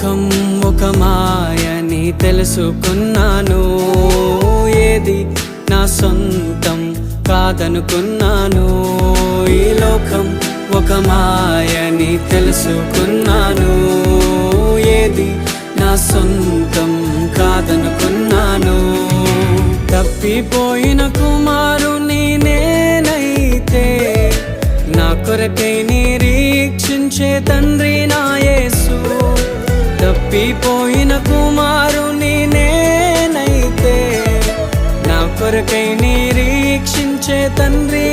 లోకం ఒక మాయని తెలుసుకున్నాను, ఏది నా సొంతం కాదనుకున్నాను. ఈ లోకం ఒక మాయని తెలుసుకున్నాను, ఏది నా సొంతం కాదనుకున్నాను. తప్పిపోయిన కుమారుని నేనైతే, నా కొరకై నిరీక్షించే తండ్రి నా యేసు. తప్పిపోయిన కుమారుని నేనైతే, నా కొరకై నిరీక్షించే తండ్రి